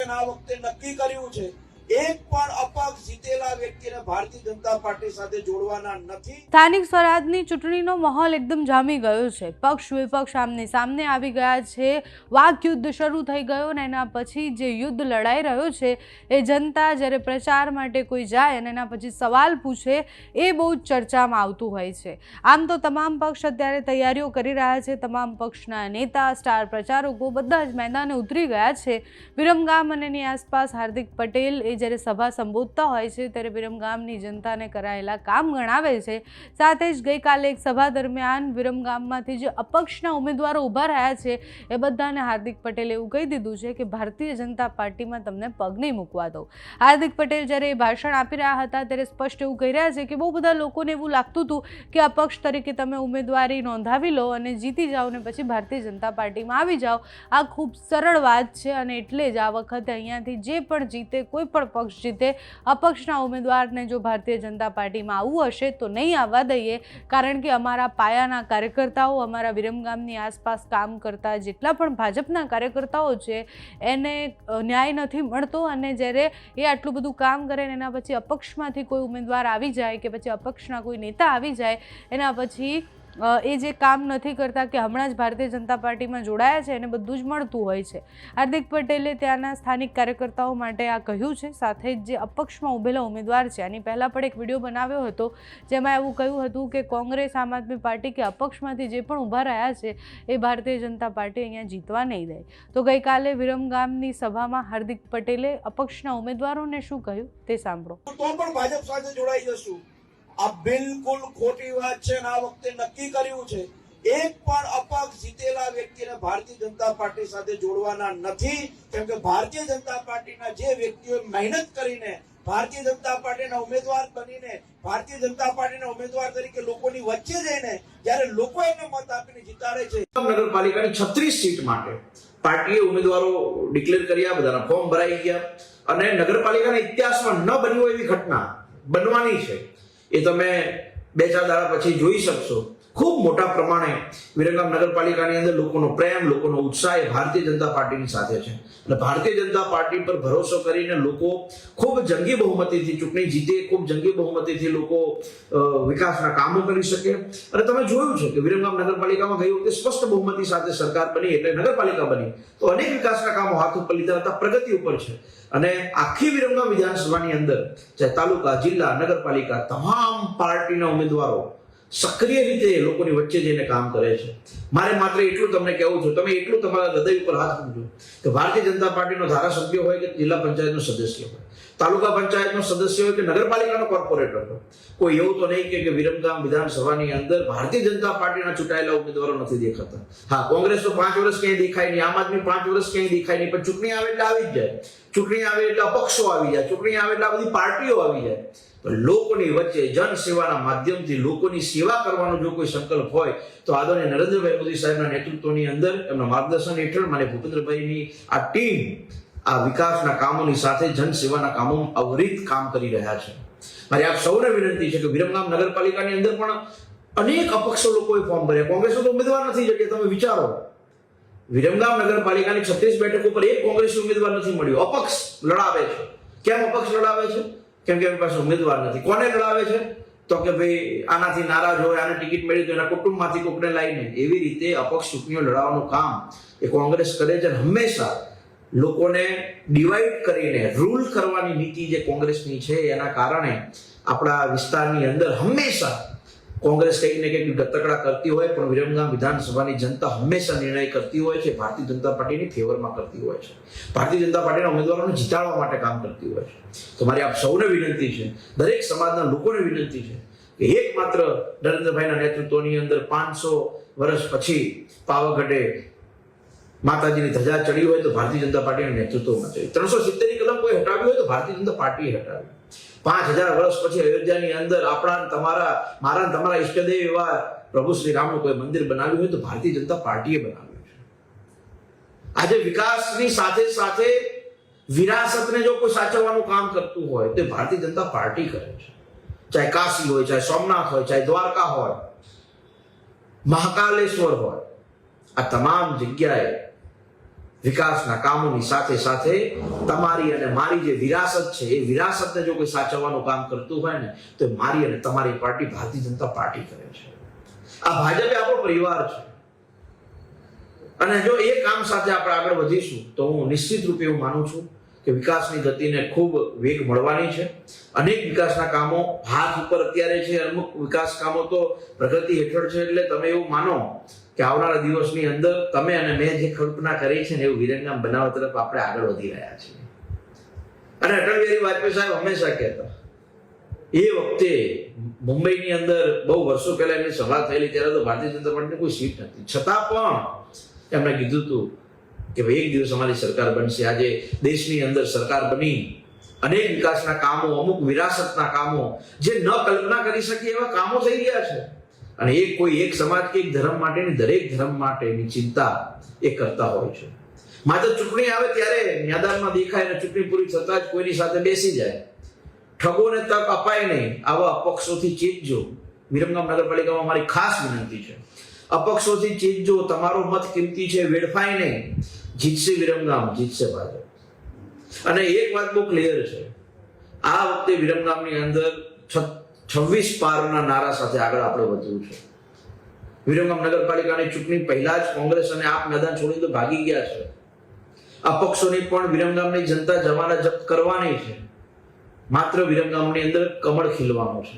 અને આ વખતે નક્કી કર્યું છે એક પણ અપક્ષ જીતેલા વ્યક્તિને ભારતીય જનતા પાર્ટી સાથે જોડવાના નથી। સ્થાનિક સ્વરાજની ચૂંટણીનો માહોલ એકદમ જામી ગયો છે। પક્ષ વિપક્ષ આમને સામને આવી ગયા છે। વાક યુદ્ધ શરૂ થઈ ગયો અને એના પછી જે યુદ્ધ લડાઈ રહ્યો છે એ જનતા જ્યારે પ્રચાર માટે કોઈ જાય અને એના પછી સવાલ પૂછે એ બહુ જ ચર્ચામાં આવતું હોય છે। આમ તો તમામ પક્ષ અત્યારે તૈયારીઓ કરી રહ્યા છે। તમામ પક્ષના નેતા સ્ટાર પ્રચારકો બધા જ મેદાને ઉતરી ગયા છે। વિરમગામ અને એની આસપાસ હાર્દિક પટેલ જ્યારે સભા સંબોધતા હોય છે ત્યારે વિરમગામની જનતાને કરાયેલા કામ ગણાવે છે। સાથે જ ગઈકાલે એક સભા દરમિયાન વિરમગામમાંથી જે અપક્ષના ઉમેદવારો ઊભા રહ્યા છે એ બધાને હાર્દિક પટેલે એવું કહી દીધું છે કે ભારતીય જનતા પાર્ટીમાં તમને પગ નહીં મૂકવા દો। હાર્દિક પટેલ જ્યારે એ ભાષણ આપી રહ્યા હતા ત્યારે સ્પષ્ટ એવું કહી રહ્યા છે કે બહુ બધા લોકોને એવું લાગતું હતું કે અપક્ષ તરીકે તમે ઉમેદવારી નોંધાવી લો અને જીતી જાઓ ને પછી ભારતીય જનતા પાર્ટીમાં આવી જાઓ। આ ખૂબ સરળ વાત છે અને એટલે જ આ વખતે અહીંયાથી જે પણ જીતે કોઈ પણ પક્ષ જીતે અપક્ષના ઉમેદવારને જો ભારતીય જનતા પાર્ટીમાં આવવું હશે તો નહીં આવવા દઈએ। કારણ કે અમારા પાયાના કાર્યકર્તાઓ અમારા વિરમગામની આસપાસ કામ કરતા જેટલા પણ ભાજપના કાર્યકર્તાઓ છે એને ન્યાય નથી મળતો અને જ્યારે એ આટલું બધું કામ કરે ને એના પછી અપક્ષમાંથી કોઈ ઉમેદવાર આવી જાય કે પછી અપક્ષના કોઈ નેતા આવી જાય એના પછી એ જે કામ નથી કરતા કે હમણાં જ ભારતીય જનતા પાર્ટીમાં જોડાયા છે એને બધું જ મળતું હોય છે। હાર્દિક પટેલે ત્યાંના સ્થાનિક કાર્યકર્તાઓ માટે આ કહ્યું છે। સાથે જ જે અપક્ષમાં ઊભેલા ઉમેદવાર છે આની પહેલાં પણ એક વિડીયો બનાવ્યો હતો જેમાં એવું કહ્યું હતું કે કોંગ્રેસ આમ આદમી પાર્ટી કે અપક્ષમાંથી જે પણ ઊભા રહ્યા છે એ ભારતીય જનતા પાર્ટી અહીંયા જીતવા નહીં દે। તો ગઈકાલે વિરમગામની સભામાં હાર્દિક પટેલે અપક્ષના ઉમેદવારોને શું કહ્યું તે સાંભળો। તો પણ ભાજપ સાથે જોડાઈ જશું। આ બિલકુલ ખોટી વાત છે। આ વખતે નક્કી કર્યું છે એક પણ અપક્ષ જીતેલા વ્યક્તિને ભારતીય જનતા પાર્ટી સાથે જોડવાના નથી। કેમ કે ભારતીય જનતા પાર્ટીના જે વ્યક્તિઓએ મહેનત કરીને ભારતીય જનતા પાર્ટીના ઉમેદવાર બનીને ભારતીય જનતા પાર્ટીના ઉમેદવાર તરીકે લોકોની વચ્ચે જઈને જ્યારે લોકો એમને મત આપીને જીતાડે છે। નગરપાલિકાની 36 સીટ માટે પાર્ટીએ ઉમેદવારો ડિક્લેર કર્યા, બધાના ફોર્મ ભરાઈ ગયા અને નગરપાલિકાના ઇતિહાસમાં ન બની હોય એવી ઘટના બનવાની છે એ તમે 2-4 દાડા પછી જોઈ શકશો। ખૂબ મોટા પ્રમાણે વિરમગામ નગરપાલિકાની અંદર લોકોનો પ્રેમ, લોકોનો ઉત્સાહ એ ભારતીય જનતા પાર્ટીની સાથે છે અને ભારતીય જનતા પાર્ટી પર ભરોસો કરીને લોકો ખૂબ જંગી બહુમતીથી ચૂંટણી જીતે, ખૂબ જંગી બહુમતીથી લોકો વિકાસના કામો કરી શકે। અને તમે જોયું છે કે વિરમગામ નગરપાલિકામાં ગઈ વખતે સ્પષ્ટ બહુમતી સાથે સરકાર બની એટલે નગરપાલિકા બની તો અનેક વિકાસના કામો હાથ ઉપર લીધા હતા, પ્રગતિ ઉપર છે અને આખી વિરમગામ વિધાનસભાની અંદર ચાહે તાલુકા, જિલ્લા, નગરપાલિકા તમામ પાર્ટીના ઉમેદવારો સક્રિય રીતે લોકોની વચ્ચે જઈને કામ કરે છે। મારે માત્ર એટલું તમને કહેવું છું, તમે એટલું તમારા હૃદય ઉપર હાથ મૂકજો કે ભારતીય જનતા પાર્ટીનો ધારાસભ્ય હોય કે જિલ્લા પંચાયતનો સદસ્ય હોય, તાલુકા પંચાયતનો સદસ્ય હોય કે નગરપાલિકાનો કોર્પોરેટર હોય, કોઈ એવું તો નહીં કે વિરમગામ વિધાનસભાની અંદર ભારતીય જનતા પાર્ટીના ચૂંટાયેલા ઉમેદવારો નથી દેખાતા। હા, કોંગ્રેસ તો 5 વર્ષ ક્યાંય દેખાય નહીં, આમ આદમી 5 વર્ષ ક્યાંય દેખાય નહીં, પણ ચૂંટણી આવે એટલે આવી જ જાય, ચૂંટણી આવે એટલે અપક્ષો આવી જાય, ચૂંટણી આવે એટલે આ બધી પાર્ટીઓ આવી જાય। પણ લોકોની વચ્ચે જનસેવાના માધ્યમથી લોકોની સેવા કરવાનો જો કોઈ સંકલ્પ હોય તો આદરણીય નરેન્દ્રભાઈ મોદી સાહેબના નેતૃત્વની અંદર એમના માર્ગદર્શન હેઠળ માન્ય ભૂપેન્દ્રભાઈની આ ટીમ આ વિકાસના કામોની સાથે જનસેવાના કામોમાં અવિરત કામ કરી રહ્યા છે। મારી આપ સૌને વિનંતી છે કે વિરમગામ નગરપાલિકાની અંદર પણ અનેક અપક્ષ લોકોએ ફોર્મ ભર્યા, કોંગ્રેસનો તો ઉમેદવાર નથી જગ્યા। તમે વિચારો, વિરમગામ નગરપાલિકાની 36 બેઠકો પર એક કોંગ્રેસી ઉમેદવાર નથી મળ્યો, અપક્ષ લડાવે છે। કેમ અપક્ષ લડાવે છે? કેમ કે એમની પાસે ઉમેદવાર નથી। કોને લડાવે છે? તો કે ભાઈ આનાથી નારાજ હોય, આને ટિકિટ મળી તો એના કુટુંબમાંથી કોકને લાવીને એવી રીતે અપક્ષ ચૂંટણીઓ લડાવવાનું કામ એ કોંગ્રેસ કરે છે। હંમેશા લોકોને ડિવાઈડ કરીને રૂલ કરવાની નીતિ જે કોંગ્રેસની છે એના કારણે આપણા વિસ્તારની અંદર હંમેશા કોંગ્રેસ કંઈક ને કંઈક ગતકડા કરતી હોય પણ વિરમગામ વિધાનસભાની જનતા હંમેશા નિર્ણય કરતી હોય છે, ભારતીય જનતા પાર્ટીની ફેવરમાં કરતી હોય છે, ભારતીય જનતા પાર્ટીના ઉમેદવારોને જીતાડવા માટે કામ કરતી હોય છે। તો મારી આપ સૌને વિનંતી છે, દરેક સમાજના લોકોને વિનંતી છે કે એકમાત્ર નરેન્દ્રભાઈના નેતૃત્વની અંદર 500 વર્ષ પછી પાવાગઢે માતાજીની ધજા ચડી હોય તો ભારતીય જનતા પાર્ટીના નેતૃત્વમાં ચડી, 370 ની કલમ કોઈ હટાવી હોય તો ભારતીય જનતા પાર્ટીએ હટાવી, 5000 વર્ષ પછી અયોધ્યાની અંદર આપણા મારા તમારા ઈષ્ટદેવ એવા પ્રભુ શ્રી રામનું કોઈ મંદિર બનાવ્યું હોય તો ભારતીય જનતા પાર્ટીએ બનાવ્યું છે। આજે વિકાસની સાથે સાથે વિરાસતને જો કોઈ સાચવવાનું કામ કરતું હોય તો ભારતીય જનતા પાર્ટી કરે છે। ચાહે કાશી હોય, ચાહે સોમનાથ હોય, ચાહે દ્વારકા હોય, મહાકાલેશ્વર હોય, આ તમામ જગ્યાએ વિકાસના કામોની સાથે સાથે તમારી અને મારી જે વિરાસત છે એ વિરાસતને જો કોઈ સાચવવાનું કામ કરતું હોય ને તો મારી અને તમારી પાર્ટી ભારતીય જનતા પાર્ટી કરે છે. આ ભાજપ એ આપણો પરિવાર છે અને જો એ કામ સાથે આપણે આગળ વધીશું તો હું નિશ્ચિત રૂપે એવું માનું છું કે વિકાસની ગતિને ખૂબ વેગ મળવાની છે. અનેક વિકાસના કામો હાથ ઉપર અત્યારે છે, અમુક વિકાસ કામો તો પ્રગતિ હેઠળ છે. એટલે તમે એવું માનો કે આવનારા દિવસની અંદર તમે અને મેં જે કલ્પના કરી છે ને એવું વિરંગામ બનાવવા તરફ આપણે આગળ વધી રહ્યા છીએ. અને અટલ બિહારી વાજપેયી સાહેબ હંમેશા કહેતા, એ વખતે મુંબઈની અંદર બહુ વર્ષો પહેલા એમની સભા થયેલી ત્યારે તો ભારતીય જનતા પાર્ટીની કોઈ સીટ નથી, છતાં પણ એમણે કીધું હતું કે ભાઈ એક દિવસ અમારી સરકાર બનશે. આજે દેશની અંદર સરકાર બની, અનેક વિકાસના કામો, અમુક વિરાસતના કામો જે ન કલ્પના કરી શકીએ એવા કામો થઈ રહ્યા છે. અને એ કોઈ એક સમાજ કે એક ધર્મ માટેની, દરેક ધર્મ માટેની ચિંતા એ કરતા હોય છે. માત્ર ચૂંટણી આવે ત્યારે મેદાનમાં દેખાય અને ચૂંટણી પૂરી થતા જ કોઈની સાથે બેસી જાય. ઠગોને તક અપાય નહીં, આવા અપક્ષોથી ચેતજો. વિરમગામ નગરપાલિકામાં મારી ખાસ વિનંતી છે, અપક્ષોથી ચેતજો. તમારો મત કિંમતી છે, વેડફાય નહીં. જીતશે વિરમગામ, જીતશે ભાજપ. અને એક વાત બહુ ક્લિયર છે, આ વખતે વિરમગામની અંદર 26 પારના નારા સાથે આગળ આપણે વધવું છે. વિરમગામ નગરપાલિકાની ચૂંટણી પહેલા જ કોંગ્રેસ અને આપ મેદાન છોડીને તો ભાગી ગયા છે. અપક્ષોની પણ વિરમગામની જનતા જમાના જપ્ત કરવાની છે. માત્ર વિરમગામની અંદર કમળ ખીલવાનું છે.